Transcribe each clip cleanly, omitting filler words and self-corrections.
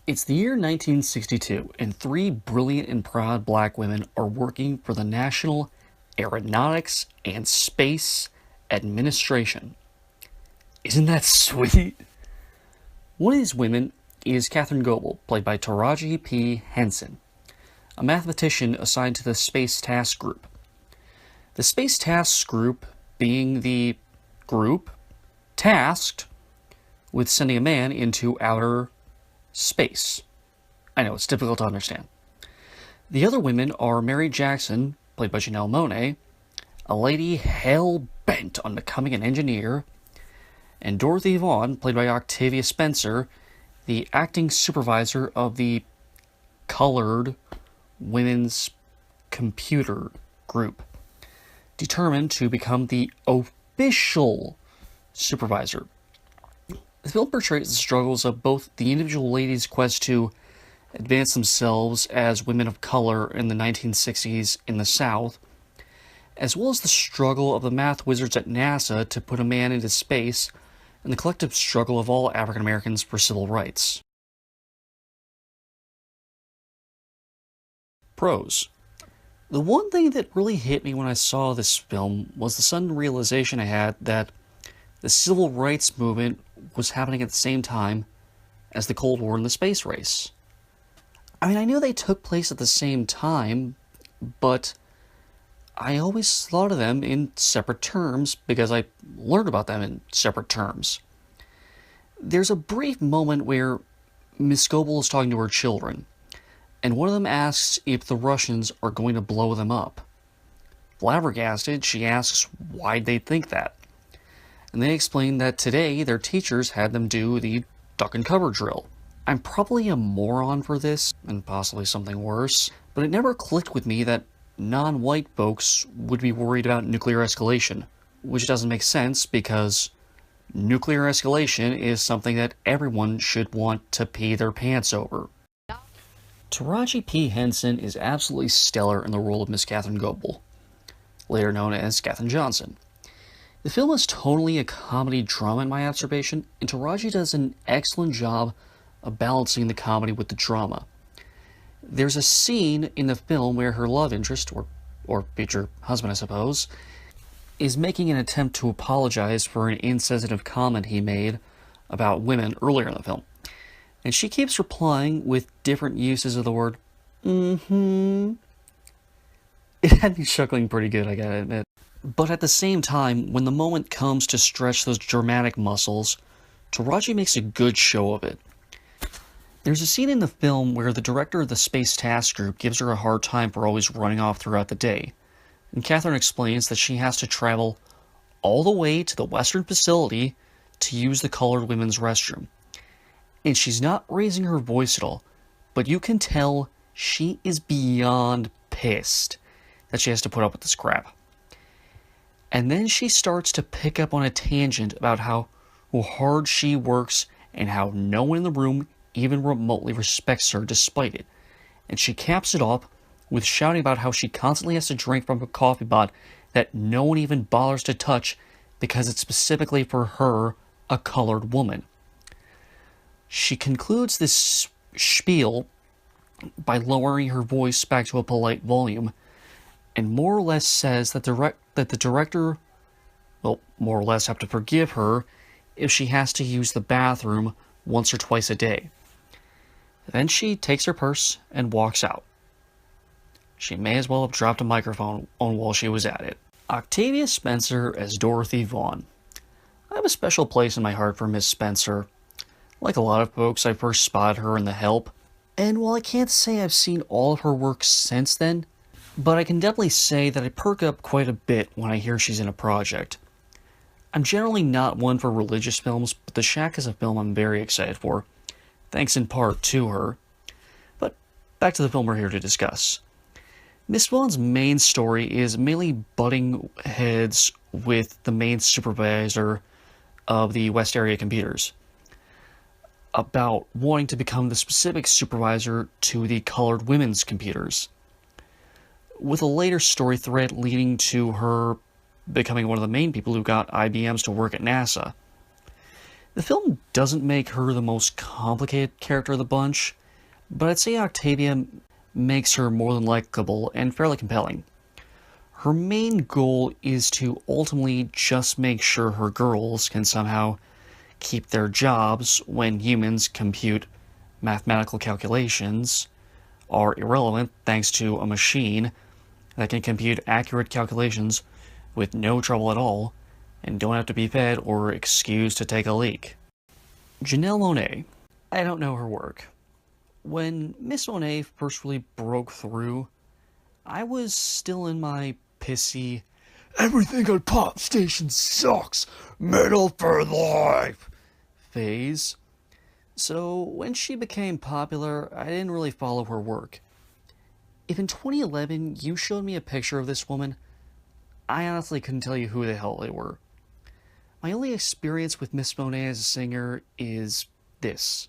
It's the year 1962, and three brilliant and proud black women are working for the National Aeronautics and Space Administration. Isn't that sweet? One of these women is Katherine Goebel, played by Taraji P. Henson, a mathematician assigned to the Space Task Group. The Space Task Group being the group tasked with sending a man into outer space. I know, it's difficult to understand. The other women are Mary Jackson, played by Janelle Monáe, a lady hell-bent on becoming an engineer, and Dorothy Vaughan, played by Octavia Spencer, the acting supervisor of the Colored Women's Computer Group, determined to become the official supervisor. The film portrays the struggles of both the individual ladies' quest to advance themselves as women of color in the 1960s in the South, as well as the struggle of the math wizards at NASA to put a man into space, and the collective struggle of all African Americans for civil rights. Pros. The one thing that really hit me when I saw this film was the sudden realization I had that the civil rights movement was happening at the same time as the Cold War and the space race. I mean, I knew they took place at the same time, but I always thought of them in separate terms because I learned about them in separate terms. There's a brief moment where Miss Goebel is talking to her children, and one of them asks if the Russians are going to blow them up. Flabbergasted, she asks why they think that. And they explain that today their teachers had them do the duck and cover drill. I'm probably a moron for this, and possibly something worse, but it never clicked with me that non-white folks would be worried about nuclear escalation, which doesn't make sense because nuclear escalation is something that everyone should want to pee their pants over. Taraji P. Henson is absolutely stellar in the role of Miss Katherine Goebel, later known as Katherine Johnson. The film is tonally a comedy drama in my observation, and Taraji does an excellent job of balancing the comedy with the drama. There's a scene in the film where her love interest, or future husband I suppose, is making an attempt to apologize for an insensitive comment he made about women earlier in the film. And she keeps replying with different uses of the word, mm-hmm. It had me chuckling pretty good, I gotta admit. But at the same time, when the moment comes to stretch those dramatic muscles, Taraji makes a good show of it. There's a scene in the film where the director of the Space Task Group gives her a hard time for always running off throughout the day, and Katherine explains that she has to travel all the way to the Western facility to use the colored women's restroom. And she's not raising her voice at all, but you can tell she is beyond pissed that she has to put up with this crap. And then she starts to pick up on a tangent about how hard she works and how no one in the room even remotely respects her despite it. And she caps it off with shouting about how she constantly has to drink from a coffee pot that no one even bothers to touch because it's specifically for her, a colored woman. She concludes this spiel by lowering her voice back to a polite volume and more or less says that the director will more or less have to forgive her if she has to use the bathroom once or twice a day. Then she takes her purse and walks out. She may as well have dropped a microphone on while she was at it. Octavia Spencer as Dorothy Vaughan. I have a special place in my heart for Miss Spencer. Like a lot of folks, I first spotted her in The Help, and while I can't say I've seen all of her work since then, but I can definitely say that I perk up quite a bit when I hear she's in a project. I'm generally not one for religious films, but The Shack is a film I'm very excited for, thanks in part to her. But back to the film we're here to discuss. Miss Vaughan's main story is mainly butting heads with the main supervisor of the West Area Computers about wanting to become the specific supervisor to the colored women's computers, with a later story thread leading to her becoming one of the main people who got IBMs to work at NASA. The film doesn't make her the most complicated character of the bunch, but I'd say Octavia makes her more than likable and fairly compelling. Her main goal is to ultimately just make sure her girls can somehow keep their jobs when humans compute mathematical calculations are irrelevant thanks to a machine that can compute accurate calculations with no trouble at all and don't have to be fed or excused to take a leak. Janelle Monáe. I don't know her work. When Miss Monáe first really broke through, I was still in my pissy, everything on Pop Station sucks, metal for life phase. So when she became popular, I didn't really follow her work. If in 2011 you showed me a picture of this woman, I honestly couldn't tell you who the hell they were. My only experience with Miss Monáe as a singer is this.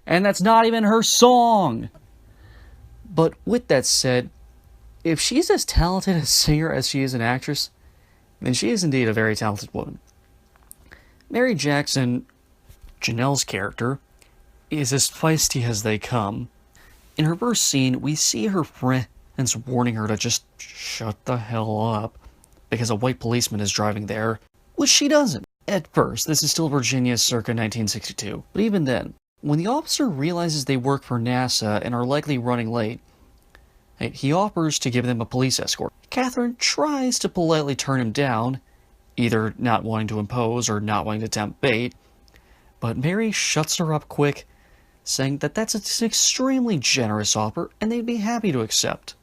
And that's not even her song! But with that said, if she's as talented a singer as she is an actress, then she is indeed a very talented woman. Mary Jackson, Janelle's character, is as feisty as they come. In her first scene, we see her friends warning her to just shut the hell up because a white policeman is driving there, which she doesn't. At first, this is still Virginia circa 1962, but even then, when the officer realizes they work for NASA and are likely running late, he offers to give them a police escort. Catherine tries to politely turn him down, either not wanting to impose or not wanting to tempt bait, but Mary shuts her up quick, saying that that's an extremely generous offer and they'd be happy to accept.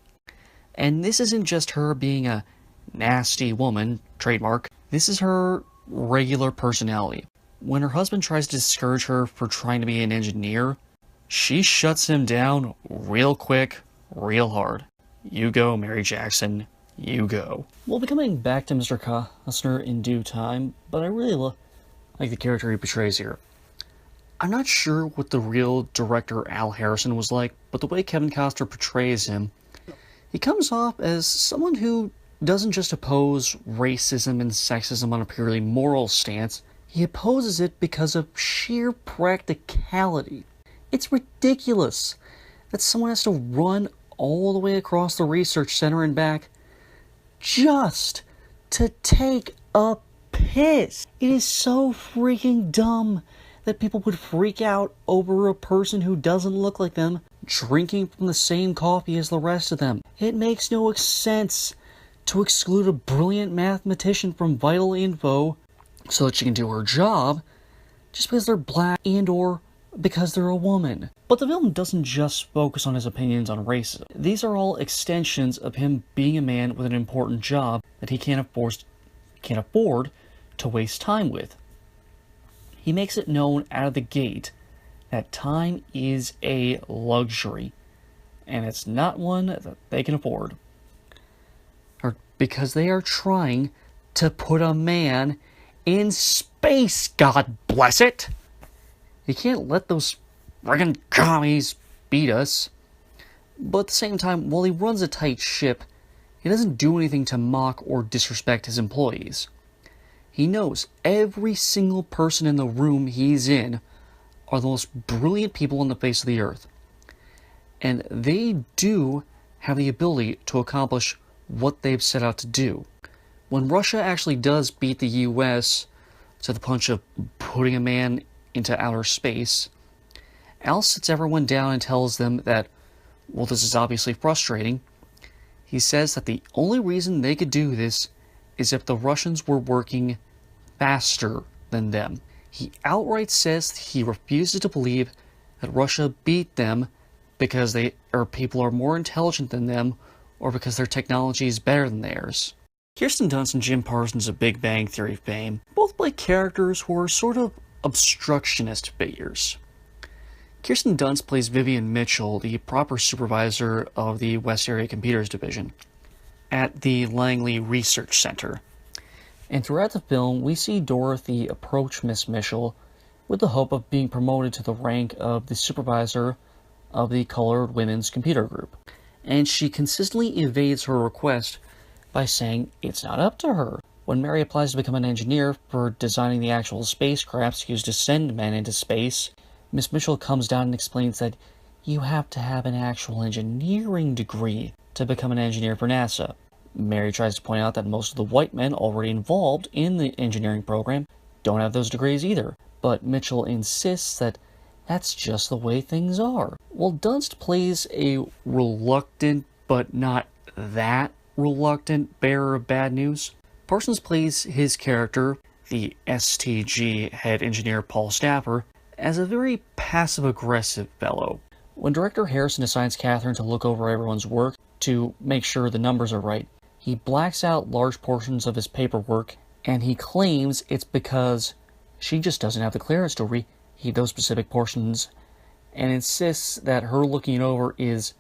And this isn't just her being a nasty woman, trademark, this is her regular personality. When her husband tries to discourage her for trying to be an engineer, she shuts him down real quick, real hard. You go, Mary Jackson, you go. We'll be coming back to Mr. Costner in due time, but I really like the character he portrays here. I'm not sure what the real director Al Harrison was like, but the way Kevin Costner portrays him, he comes off as someone who doesn't just oppose racism and sexism on a purely moral stance, he opposes it because of sheer practicality. It's ridiculous that someone has to run all the way across the research center and back just to take a piss. It is so freaking dumb that people would freak out over a person who doesn't look like them drinking from the same coffee as the rest of them. It makes no sense to exclude a brilliant mathematician from vital info so that she can do her job just because they're black and or because they're a woman. But the film doesn't just focus on his opinions on racism. These are all extensions of him being a man with an important job that he can't afford to waste time with. He makes it known out of the gate that time is a luxury, and it's not one that they can afford. Or because they are trying to put a man in space, God bless it! You can't let those friggin' commies beat us. But at the same time, while he runs a tight ship, he doesn't do anything to mock or disrespect his employees. He knows every single person in the room he's in are the most brilliant people on the face of the earth. And they do have the ability to accomplish what they've set out to do. When Russia actually does beat the US to the punch of putting a man into outer space, Al sits everyone down and tells them that, well, this is obviously frustrating. He says that the only reason they could do this is if the Russians were working faster than them. He outright says he refuses to believe that Russia beat them because people are more intelligent than them or because their technology is better than theirs. Kirsten Dunst and Jim Parsons of Big Bang Theory fame both play characters who are sort of obstructionist figures. Kirsten Dunst plays Vivian Mitchell, the proper supervisor of the West Area Computers Division at the Langley Research Center. And throughout the film, we see Dorothy approach Miss Mitchell with the hope of being promoted to the rank of the supervisor of the Colored Women's Computer Group. And she consistently evades her request by saying it's not up to her. When Mary applies to become an engineer for designing the actual spacecrafts used to send men into space, Miss Mitchell comes down and explains that you have to have an actual engineering degree to become an engineer for NASA. Mary tries to point out that most of the white men already involved in the engineering program don't have those degrees either, but Mitchell insists that that's just the way things are. While Dunst plays a reluctant, but not that reluctant bearer of bad news, Parsons plays his character, the STG head engineer Paul Stafford, as a very passive-aggressive fellow. When director Harrison assigns Catherine to look over everyone's work to make sure the numbers are right, he blacks out large portions of his paperwork, and he claims it's because she just doesn't have the clearance to read those specific portions, and insists that her looking it over is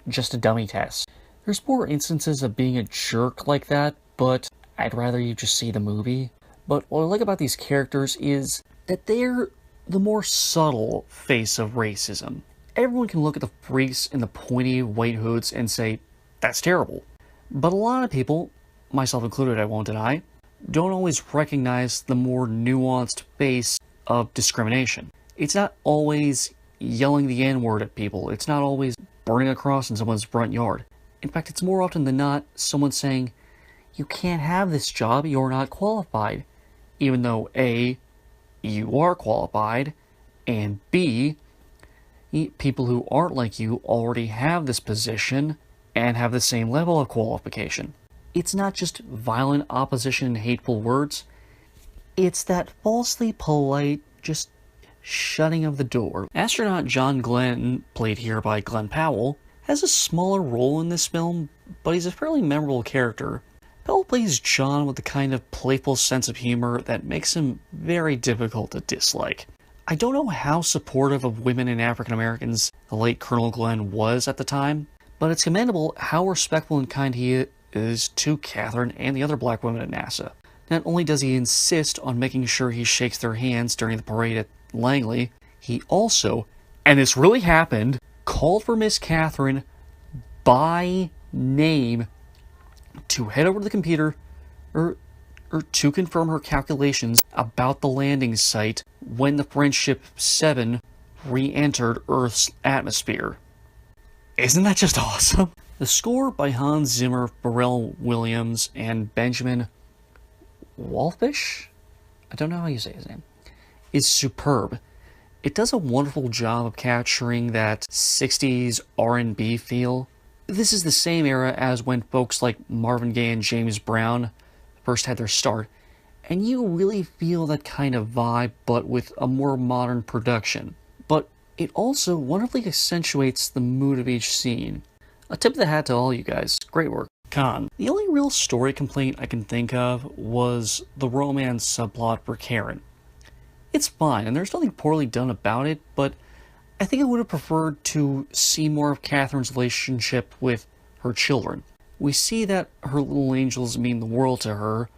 just a dummy test. There's more instances of being a jerk like that, but I'd rather you just see the movie. But what I like about these characters is that they're the more subtle face of racism. Everyone can look at the freaks in the pointy white hoods and say, that's terrible. But a lot of people, myself included I won't deny, don't always recognize the more nuanced face of discrimination. It's not always yelling the N-word at people. It's not always burning a cross in someone's front yard. In fact, it's more often than not someone saying, you can't have this job, you're not qualified. Even though A, you are qualified, and B, people who aren't like you already have this position and have the same level of qualification. It's not just violent opposition and hateful words. It's that falsely polite, just shutting of the door. Astronaut John Glenn, played here by Glenn Powell, has a smaller role in this film, but he's a fairly memorable character. Powell plays John with the kind of playful sense of humor that makes him very difficult to dislike. I don't know how supportive of women and African Americans the late Colonel Glenn was at the time, but it's commendable how respectful and kind he is to Catherine and the other black women at NASA. Not only does he insist on making sure he shakes their hands during the parade at Langley, he also, and this really happened, called for Miss Catherine by name to head over to the computer or to confirm her calculations about the landing site when the Friendship 7 re-entered Earth's atmosphere. Isn't that just awesome? The score by Hans Zimmer, Pharrell Williams, and Benjamin Wallfisch, I don't know how you say his name, is superb. It does a wonderful job of capturing that 60s R&B feel. This is the same era as when folks like Marvin Gaye and James Brown first had their start, and you really feel that kind of vibe, but with a more modern production. But it also wonderfully accentuates the mood of each scene. A tip of the hat to all you guys. Great work. Con. The only real story complaint I can think of was the romance subplot for Karen. It's fine, and there's nothing poorly done about it, but I think I would have preferred to see more of Catherine's relationship with her children. We see that her little angels mean the world to her,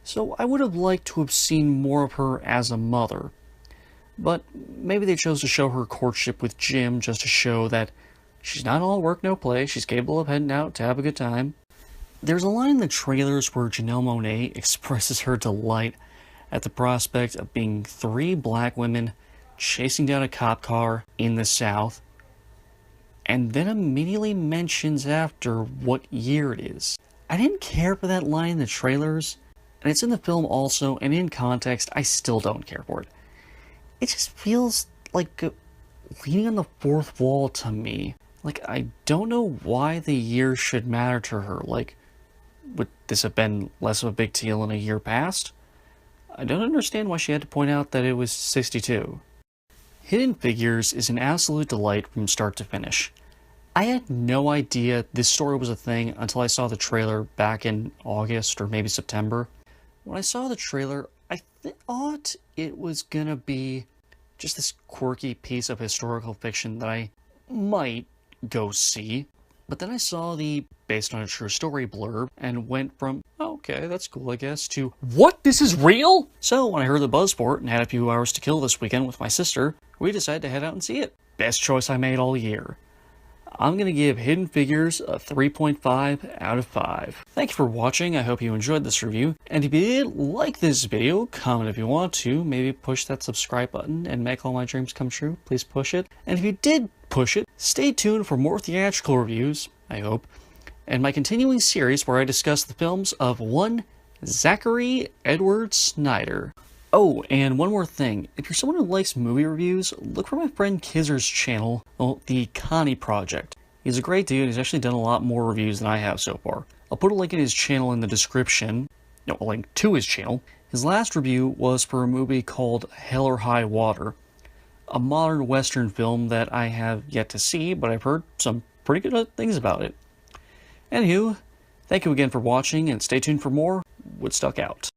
so I would have liked to have seen more of her as a mother. But maybe they chose to show her courtship with Jim just to show that she's not all work, no play, she's capable of heading out to have a good time. There's a line in the trailers where Janelle Monáe expresses her delight at the prospect of being 3 black women chasing down a cop car in the South, and then immediately mentions after what year it is. I didn't care for that line in the trailers, and it's in the film also, and in context, I still don't care for it. It just feels like leaning on the fourth wall to me. Like, I don't know why the year should matter to her. Like, would this have been less of a big deal in a year past? I don't understand why she had to point out that it was 62. Hidden Figures is an absolute delight from start to finish. I had no idea this story was a thing until I saw the trailer back in August or maybe September. When I saw the trailer, I thought it was gonna be just this quirky piece of historical fiction that I might go see. But then I saw the based on a true story blurb and went from, oh, okay, that's cool, I guess, to, what? This is real? So when I heard the buzz for it and had a few hours to kill this weekend with my sister, we decided to head out and see it. Best choice I made all year. I'm going to give Hidden Figures a 3.5 out of 5. Thank you for watching, I hope you enjoyed this review, and if you did like this video, comment if you want to, maybe push that subscribe button and make all my dreams come true, please push it. And if you did push it, stay tuned for more theatrical reviews, I hope, and my continuing series where I discuss the films of one Zachary Edward Snyder. Oh, and one more thing. If you're someone who likes movie reviews, look for my friend Kizer's channel, The Connie Project. He's a great dude. He's actually done a lot more reviews than I have so far. I'll put a link in his channel in the description. No, a link to his channel. His last review was for a movie called Hell or High Water, a modern Western film that I have yet to see, but I've heard some pretty good things about it. Anywho, thank you again for watching, and stay tuned for more Woodstock Out.